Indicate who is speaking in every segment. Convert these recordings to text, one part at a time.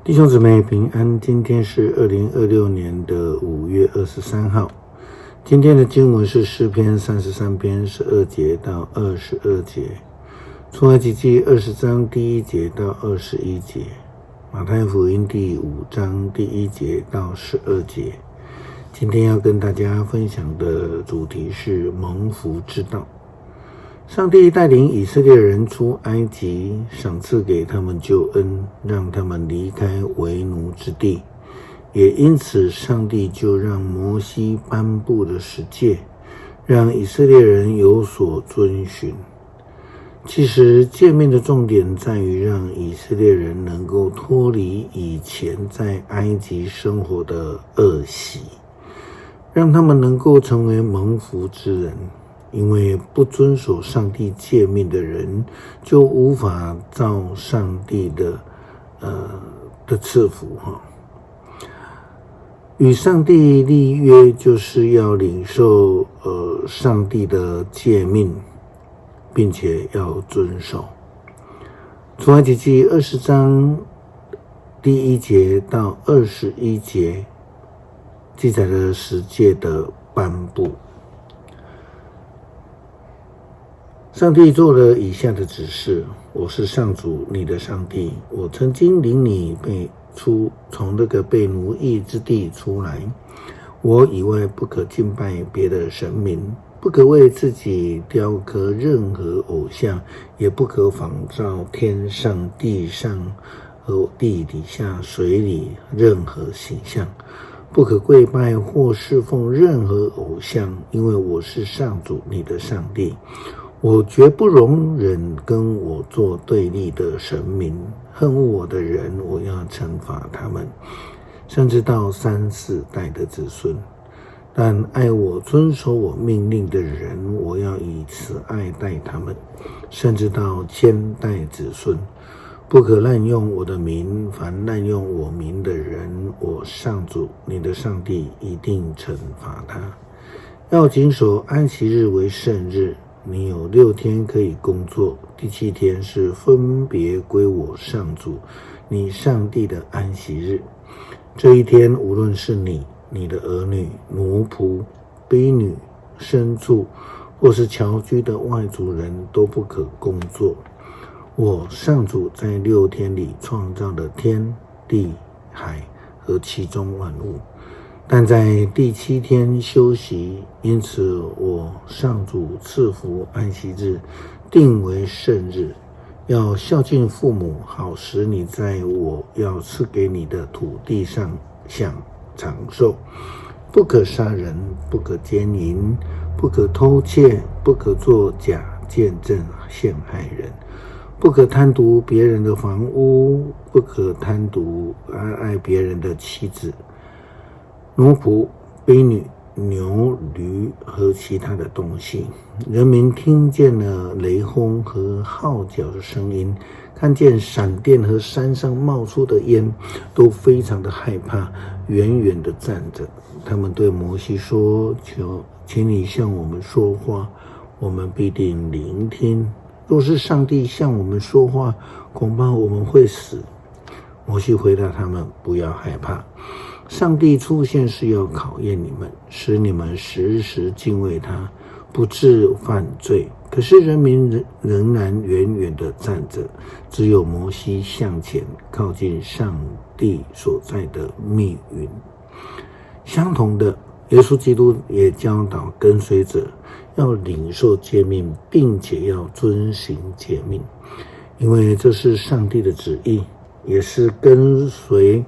Speaker 1: 弟兄姊妹平安，今天是2026年的5月23号。今天的经文是诗篇33篇12节到22节，出埃及记20章第1节到21节，马太福音第5章第1节到12节。今天要跟大家分享的主题是蒙福之道。上帝带领以色列人出埃及，赏赐给他们救恩，让他们离开为奴之地。也因此，上帝就让摩西颁布了十诫，让以色列人有所遵循。其实诫命的重点在于让以色列人能够脱离以前在埃及生活的恶习，让他们能够成为蒙福之人。因为不遵守上帝诫命的人，就无法照上帝的赐福与上帝立约，就是要领受上帝的诫命，并且要遵守。出埃及记20章第1节到21节记载了十诫的颁布。上帝做了以下的指示：我是上主你的上帝，我曾经领你从那个被奴役之地出来。我以外不可敬拜别的神明，不可为自己雕刻任何偶像，也不可仿照天上、地上和地底下、水里任何形象，不可跪拜或侍奉任何偶像，因为我是上主你的上帝。我绝不容忍跟我做对立的神明，恨恶我的人，我要惩罚他们，甚至到3、4代的子孙。但爱我、遵守我命令的人，我要以慈爱待他们，甚至到1000代子孙。不可滥用我的名，凡滥用我名的人，我上主你的上帝一定惩罚他。要谨守安息日为圣日。你有6天可以工作，第7天是分别归我上主你上帝的安息日。这一天，无论是你、你的儿女、奴仆、婢女、牲畜，或是侨居的外族人，都不可工作。我上主在6天里创造了天、地、海和其中万物，但在第7天休息，因此我上主赐福安息日，定为圣日，要孝敬父母，好使你在我要赐给你的土地上享长寿。不可杀人，不可奸淫，不可偷窃，不可作假见证陷害人，不可贪渎别人的房屋，不可贪渎爱别人的妻子、奴仆、婢女、牛、驴和其他的东西。人民听见了雷轰和号角的声音，看见闪电和山上冒出的烟，都非常的害怕，远远的站着。他们对摩西说：请你向我们说话，我们必定聆听。若是上帝向我们说话，恐怕我们会死。摩西回答他们：不要害怕，上帝出现是要考验你们，使你们时时敬畏他，不致犯罪。可是人民仍然远远地站着，只有摩西向前靠近上帝所在的密云。相同的，耶稣基督也教导跟随者要领受诫命，并且要遵行诫命，因为这是上帝的旨意，也是跟随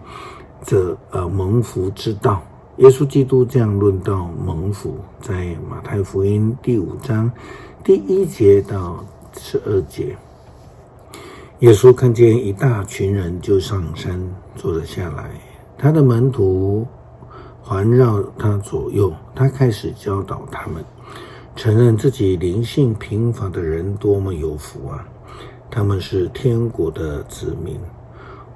Speaker 1: 者蒙福之道。耶稣基督这样论到蒙福，在马太福音第5章第1节到12节。耶稣看见一大群人，就上山坐了下来，他的门徒环绕他左右，他开始教导他们，承认自己灵性贫乏的人多么有福啊！他们是天国的子民。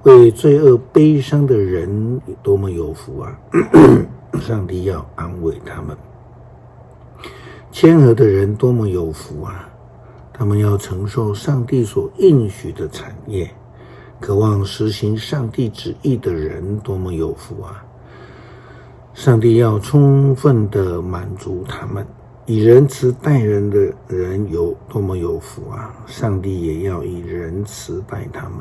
Speaker 1: 为罪恶悲伤的人多么有福啊！上帝要安慰他们。谦和的人多么有福啊！他们要承受上帝所应许的产业。渴望实行上帝旨意的人多么有福啊！上帝要充分的满足他们，以仁慈待人的人有多么有福啊！上帝也要以仁慈待他们。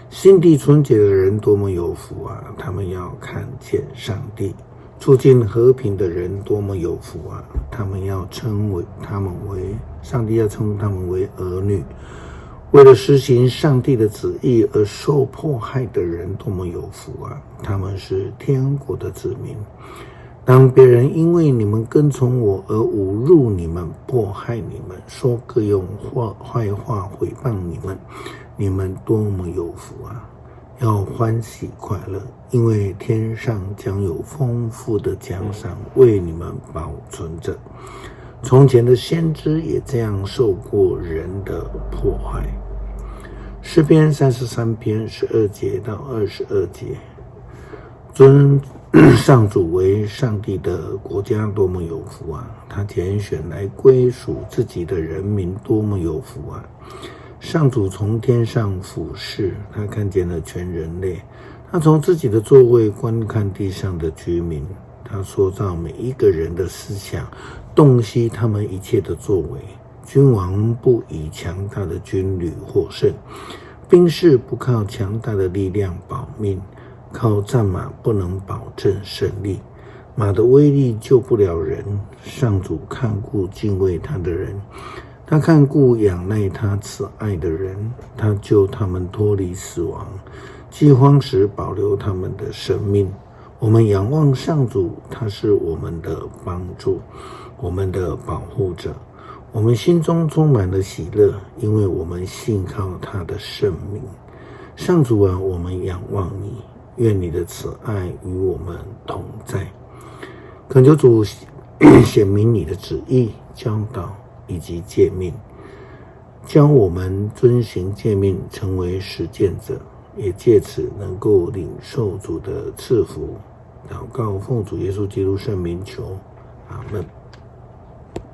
Speaker 1: 心地纯洁的人多么有福啊！他们要看见上帝。促进和平的人多么有福啊！上帝要称他们为儿女。为了实行上帝的旨意而受迫害的人多么有福啊！他们是天国的子民。当别人因为你们跟从我而侮辱你们、迫害你们、说各样坏话毁谤你们，你们多么有福啊！要欢喜快乐，因为天上将有丰富的奖赏为你们保存着。从前的先知也这样受过人的迫害。诗篇33篇12节到22节，尊上主为上帝的国家多么有福啊！他拣选来归属自己的人民多么有福啊！上主从天上俯视，他看见了全人类，他从自己的座位观看地上的居民，他塑造每一个人的思想，洞悉他们一切的作为。君王不以强大的军旅获胜，兵士不靠强大的力量保命，靠战马不能保证胜利，马的威力救不了人。上主看顾敬畏他的人，他看顾仰赖他慈爱的人，他救他们脱离死亡，饥荒时保留他们的生命。我们仰望上主，他是我们的帮助，我们的保护者。我们心中充满了喜乐，因为我们信靠他的圣名。上主啊，我们仰望你，愿你的慈爱与我们同在。恳求主显明你的旨意、教导以及诫命，教我们遵行诫命，成为实践者，也借此能够领受主的赐福。祷告奉主耶稣基督圣名求，阿们。